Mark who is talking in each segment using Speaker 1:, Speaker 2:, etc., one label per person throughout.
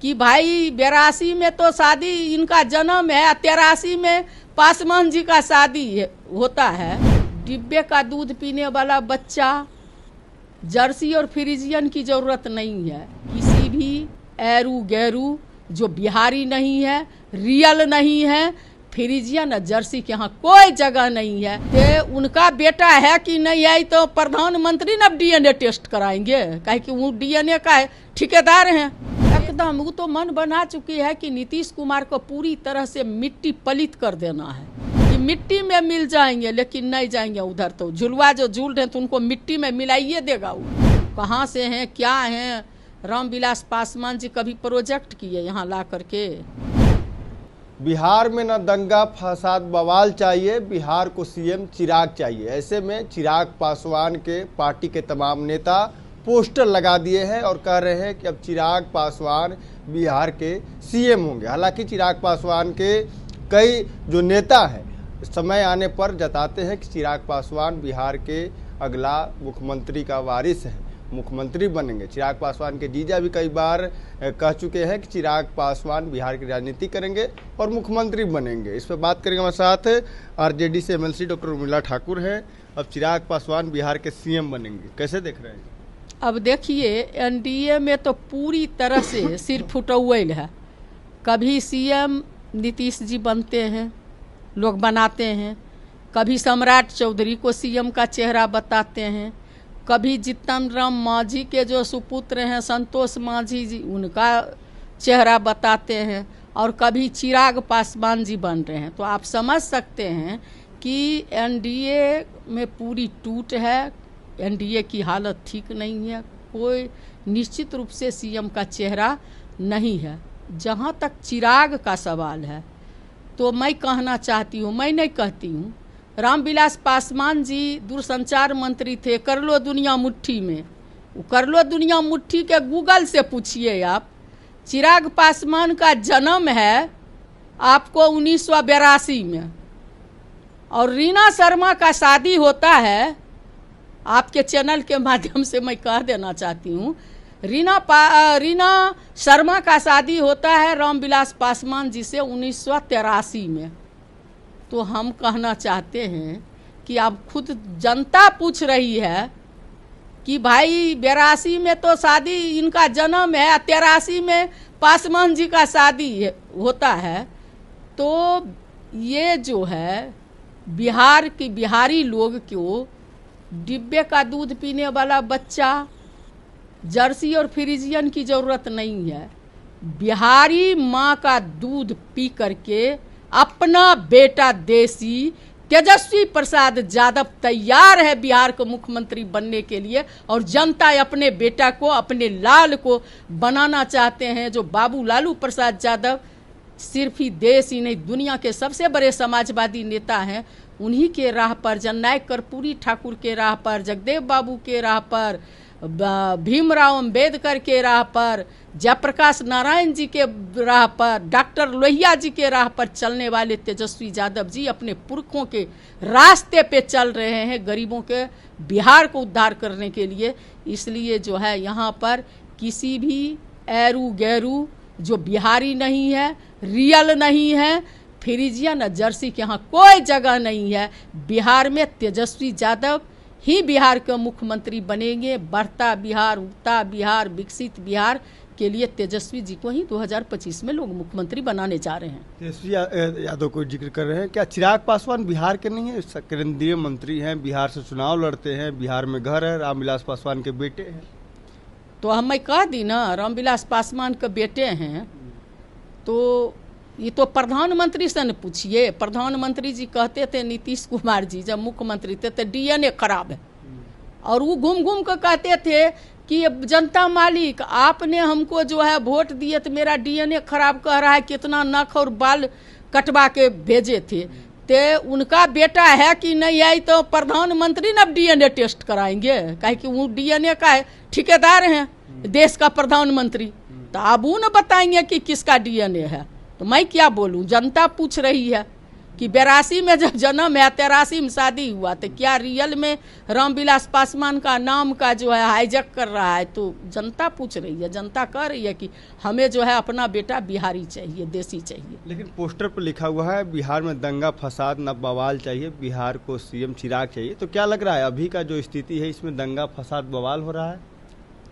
Speaker 1: कि भाई 82 में तो शादी इनका जन्म है, 83 में पासवान जी का शादी होता है। डिब्बे का दूध पीने वाला बच्चा जर्सी और फ्रिजियन की जरूरत नहीं है। किसी भी एरू गैरू जो बिहारी नहीं है, रियल नहीं है, फ्रिजियन और जर्सी के यहाँ कोई जगह नहीं है। तो उनका बेटा है कि नहीं है तो प्रधानमंत्री न डीएनए टेस्ट कराएंगे, कहे कि वो डीएनए का ठेकेदार हैं। एकदम वो तो मन बना चुकी है कि नीतीश कुमार को पूरी तरह से मिट्टी पलित कर देना है कि मिट्टी में मिल जाएंगे, लेकिन नहीं जाएंगे उधर। तो झुलवा जो झूल रहे तो उनको मिट्टी में मिलाइए देगा। वो कहाँ से हैं, क्या हैं? रामविलास पासवान जी कभी प्रोजेक्ट किए यहाँ ला करके?
Speaker 2: बिहार में न दंगा फसाद बवाल चाहिए, बिहार को सीएम चिराग चाहिए। ऐसे में चिराग पासवान के पार्टी के तमाम नेता पोस्टर लगा दिए हैं और कह रहे हैं कि अब चिराग पासवान बिहार के सीएम होंगे। हालांकि चिराग पासवान के कई जो नेता हैं समय आने पर जताते हैं कि चिराग पासवान बिहार के अगला मुख्यमंत्री का वारिस है, मुख्यमंत्री बनेंगे। चिराग पासवान के जीजा भी कई बार कह चुके हैं कि चिराग पासवान बिहार की राजनीति करेंगे और मुख्यमंत्री बनेंगे। इस पर बात करेंगे हमारे साथ आरजेडी से एमएलसी डॉक्टर उर्मिला ठाकुर हैं। अब चिराग पासवान बिहार के सीएम बनेंगे, कैसे देख रहे हैं?
Speaker 1: अब देखिए, एनडीए में तो पूरी तरह से सिर फुटौल है। कभी सीएम नीतीश जी बनते हैं, लोग बनाते हैं, कभी सम्राट चौधरी को सीएम का चेहरा बताते हैं, कभी जीतन राम मांझी के जो सुपुत्र हैं संतोष मांझी जी उनका चेहरा बताते हैं, और कभी चिराग पासवान जी बन रहे हैं। तो आप समझ सकते हैं कि एनडीए में पूरी टूट है, एनडीए की हालत ठीक नहीं है। कोई निश्चित रूप से सीएम का चेहरा नहीं है। जहाँ तक चिराग का सवाल है तो मैं कहना चाहती हूँ, मैं नहीं कहती हूँ, रामविलास पासवान जी दूरसंचार मंत्री थे, कर लो दुनिया मुट्ठी में। वो कर लो दुनिया मुट्ठी के गूगल से पूछिए आप। चिराग पासवान का जन्म है आपको 1982 में, और रीना शर्मा का शादी होता है, आपके चैनल के माध्यम से मैं कह देना चाहती हूँ, रीना शर्मा का शादी होता है रामविलास पासवान जी से 1983 में। तो हम कहना चाहते हैं कि अब खुद जनता पूछ रही है कि भाई 82 में तो शादी इनका जन्म है, 83 में पासवान जी का शादी होता है। तो ये जो है बिहार की बिहारी लोग को डिब्बे का दूध पीने वाला बच्चा जर्सी और फ्रिजियन की ज़रूरत नहीं है। बिहारी माँ का दूध पी करके अपना बेटा देसी तेजस्वी प्रसाद यादव तैयार है बिहार को मुख्यमंत्री बनने के लिए, और जनता अपने बेटा को, अपने लाल को बनाना चाहते हैं। जो बाबू लालू प्रसाद यादव सिर्फ ही देश ही नहीं दुनिया के सबसे बड़े समाजवादी नेता हैं, उन्हीं के राह पर, जननायक कर्पूरी ठाकुर के राह पर, जगदेव बाबू के राह पर, भीमराव अंबेडकर के राह पर, जयप्रकाश नारायण जी के राह पर, डॉक्टर लोहिया जी के राह पर चलने वाले तेजस्वी यादव जी अपने पुरखों के रास्ते पे चल रहे हैं गरीबों के बिहार को उद्धार करने के लिए। इसलिए जो है यहाँ पर किसी भी एरू गैरू जो बिहारी नहीं है, रियल नहीं है, फ्रिजियन और जर्सी के यहाँ कोई जगह नहीं है। बिहार में तेजस्वी यादव ही बिहार के मुख्यमंत्री बनेंगे। बढ़ता बिहार, उगता बिहार, विकसित बिहार के लिए तेजस्वी जी को ही 2025 में लोग मुख्यमंत्री बनाने जा रहे हैं।
Speaker 2: तेजस्वी यादव को जिक्र कर रहे हैं, क्या चिराग पासवान बिहार के नहीं है? केंद्रीय मंत्री हैं, बिहार से चुनाव लड़ते हैं, बिहार में घर है, रामविलास पासवान के बेटे हैं।
Speaker 1: तो हम मैं कह दी ना, रामविलास पासवान के बेटे हैं। तो ये तो प्रधानमंत्री से न पूछिए। प्रधानमंत्री जी कहते थे नीतीश कुमार जी जब मुख्यमंत्री थे तो डीएनए खराब है, और वो घूम घूम कर कहते थे कि जनता मालिक आपने हमको जो है वोट दिए तो मेरा डीएनए खराब कह रहा है, कितना नख और बाल कटवा के भेजे थे। ते उनका बेटा है कि नहीं है तो प्रधानमंत्री न डीएनए टेस्ट कराएंगे, कहे कि वो डीएनए का ठेकेदार हैं, देश का प्रधानमंत्री। तो अब वो न बताएंगे कि किसका डीएनए है। तो मैं क्या बोलूं, जनता पूछ रही है। कि 82 में जब जन्म है 83 में शादी हुआ, तो क्या रियल में रामविलास पासवान का नाम का जो है हाईजैक कर रहा है? तो जनता पूछ रही है, जनता कह रही है कि हमें जो है अपना बेटा बिहारी चाहिए, देसी चाहिए।
Speaker 2: लेकिन पोस्टर पर लिखा हुआ है बिहार में दंगा फसाद न बवाल चाहिए, बिहार को सीएम चिराग चाहिए। तो क्या लग रहा है अभी का जो स्थिति है इसमें दंगा फसाद बवाल हो रहा है?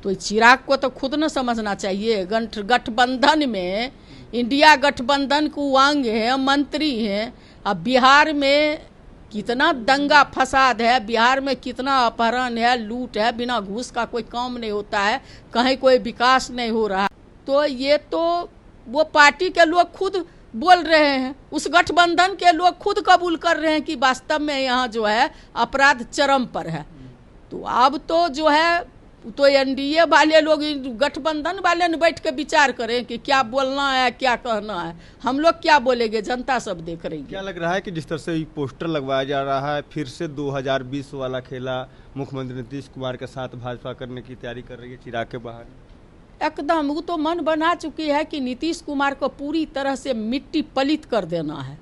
Speaker 1: तो चिराग को तो खुद न समझना चाहिए। गठबंधन में इंडिया गठबंधन को अंग है, मंत्री हैं। अब बिहार में कितना दंगा फसाद है, बिहार में कितना अपहरण है, लूट है, बिना घूस का कोई काम नहीं होता है, कहीं कोई विकास नहीं हो रहा। तो ये तो वो पार्टी के लोग खुद बोल रहे हैं, उस गठबंधन के लोग खुद कबूल कर रहे हैं कि वास्तव में यहाँ जो है अपराध चरम पर है। तो अब तो जो है तो एनडीए वाले लोग गठबंधन वाले ने बैठ के विचार करें कि क्या बोलना है, क्या कहना है। हम लोग क्या बोलेंगे, जनता सब देख रही है।
Speaker 2: क्या लग रहा है कि जिस तरह से पोस्टर लगवाया जा रहा है, फिर से 2020 वाला खेला मुख्यमंत्री नीतीश कुमार के साथ भाजपा करने की तैयारी कर रही है चिराग के बाहर?
Speaker 1: एकदम वो तो मन बना चुकी है कि नीतीश कुमार को पूरी तरह से मिट्टी पलित कर देना है,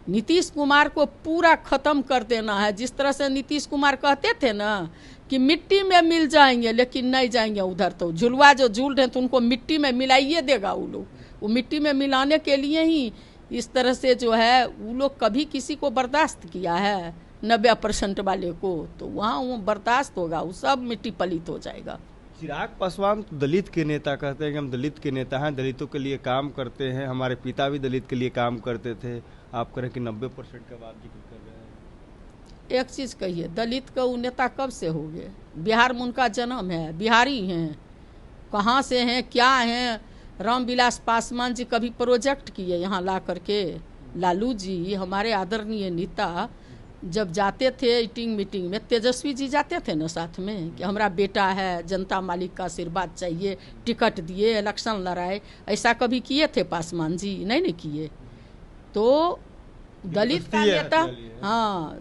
Speaker 1: नीतीश कुमार को पूरा खत्म कर देना है। जिस तरह से नीतीश कुमार कहते थे ना कि मिट्टी में मिल जाएंगे, लेकिन नहीं जाएंगे उधर। तो झुलवा जो झूल रहे तो उनको मिट्टी में मिलाइए देगा वो लोग। वो मिट्टी में मिलाने के लिए ही इस तरह से जो है वो लोग कभी किसी को बर्दाश्त किया है 90% वाले को, तो वहाँ वो बर्दाश्त होगा, वो सब मिट्टी पलित हो जाएगा।
Speaker 2: चिराग पासवान दलित के नेता कहते हैं कि हम दलित के नेता हैं, दलितों के लिए काम करते हैं, हमारे पिता भी दलित के लिए काम करते थे। आप करें कि 90% का बात जिक्र कर रहे हैं।
Speaker 1: एक चीज़ कहिए, दलित का वो नेता कब से हो गए? बिहार में उनका जन्म है, बिहारी हैं, कहाँ से हैं, क्या हैं? रामविलास पासवान जी कभी प्रोजेक्ट किए यहाँ ला करके? लालू जी हमारे आदरणीय नेता जब जाते थे मीटिंग में, तेजस्वी जी जाते थे ना साथ में कि हमारा बेटा है, जनता मालिक का आशीर्वाद चाहिए, टिकट दिए, इलेक्शन लड़ाए, ऐसा कभी किए थे पासवान जी? नहीं किए। तो दलित का नेता, हाँ,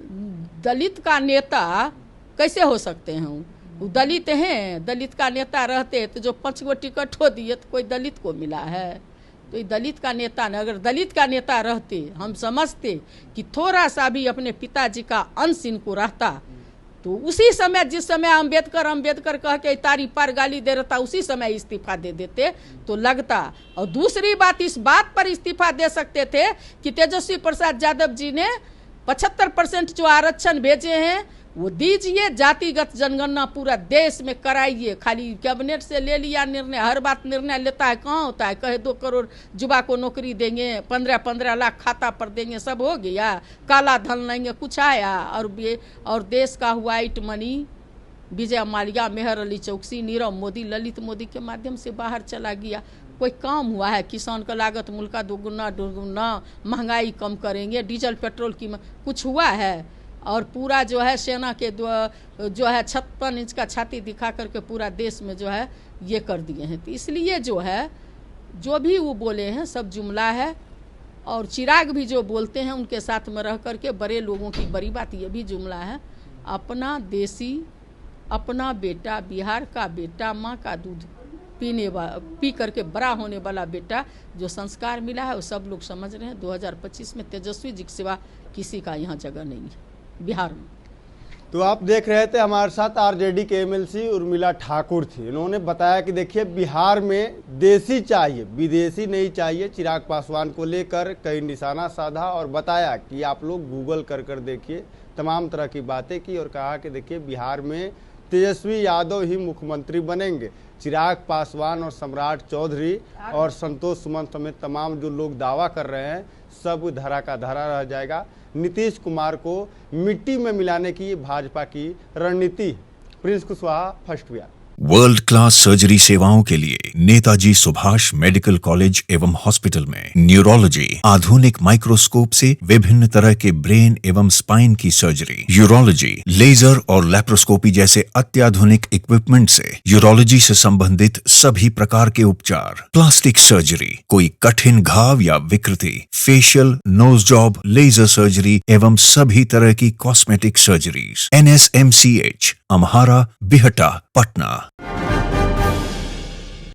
Speaker 1: दलित का नेता कैसे हो सकते हैं? वो दलित हैं, दलित का नेता रहते तो जो 5 गो टिकट हो दिए तो कोई दलित को मिला है? तो ये दलित का नेता न, अगर दलित का नेता रहते, हम समझते कि थोड़ा सा भी अपने पिताजी का अंश इनको रहता, तो उसी समय जिस समय अंबेडकर कह के तारी पार गाली दे रहा था, उसी समय इस्तीफा दे देते तो लगता। और दूसरी बात, इस बात पर इस्तीफा दे सकते थे कि तेजस्वी प्रसाद यादव जी ने 75% जो आरक्षण भेजे हैं वो दीजिए, जातिगत जनगणना पूरा देश में कराइए। खाली कैबिनेट से ले लिया निर्णय, हर बात निर्णय लेता है, कहाँ होता है? कहे 2 करोड़ युवा को नौकरी देंगे, 15-15 लाख खाता पर देंगे, सब हो गया। काला धन लेंगे, कुछ आया? और देश का व्हाइट मनी विजय माल्या, मेहर अली चौकसी, नीरव मोदी, ललित मोदी के माध्यम से बाहर चला गया। कोई काम हुआ है? किसान का लागत मूल्य का दोगुना, महंगाई कम करेंगे, डीजल पेट्रोल की कुछ हुआ है? और पूरा जो है सेना के जो है 56 इंच का छाती दिखा करके पूरा देश में जो है ये कर दिए हैं। तो इसलिए जो है जो भी वो बोले हैं सब जुमला है। और चिराग भी जो बोलते हैं उनके साथ में रह करके बड़े लोगों की बड़ी बात ये भी जुमला है। अपना देसी, अपना बेटा, बिहार का बेटा, माँ का दूध पी करके बड़ा होने वाला बेटा, जो संस्कार मिला है वो सब लोग समझ रहे हैं। 2025 में तेजस्वी जी के सिवा किसी का यहाँ जगह नहीं है बिहार में।
Speaker 2: तो आप देख रहे थे हमारे साथ आरजेडी के एमएलसी उर्मिला ठाकुर थी। उन्होंने बताया कि देखिए बिहार में देसी चाहिए, विदेशी नहीं चाहिए। चिराग पासवान को लेकर कई निशाना साधा और बताया कि आप लोग गूगल कर देखिए, तमाम तरह की बातें की और कहा कि देखिए बिहार में तेजस्वी यादव ही मुख्यमंत्री बनेंगे। चिराग पासवान और सम्राट चौधरी और संतोष सुमन समेत तमाम जो लोग दावा कर रहे हैं सब धरा का धरा रह जाएगा। नीतीश कुमार को मिट्टी में मिलाने की भाजपा की रणनीति। Prince Kushwaha, first Bihar.
Speaker 3: World class surgery सेवाओं के लिए नेताजी सुभाष मेडिकल कॉलेज एवं हॉस्पिटल में न्यूरोलॉजी, आधुनिक माइक्रोस्कोप से विभिन्न तरह के ब्रेन एवं स्पाइन की सर्जरी, यूरोलॉजी, लेजर और लैप्रोस्कोपी जैसे अत्याधुनिक इक्विपमेंट से यूरोलॉजी से संबंधित सभी प्रकार के उपचार, प्लास्टिक सर्जरी, कोई कठिन घाव या विकृति, facial, nose job, laser surgery एवं सभी तरह की cosmetic surgeries. NSMCH, Amhara, Bihta, Patna.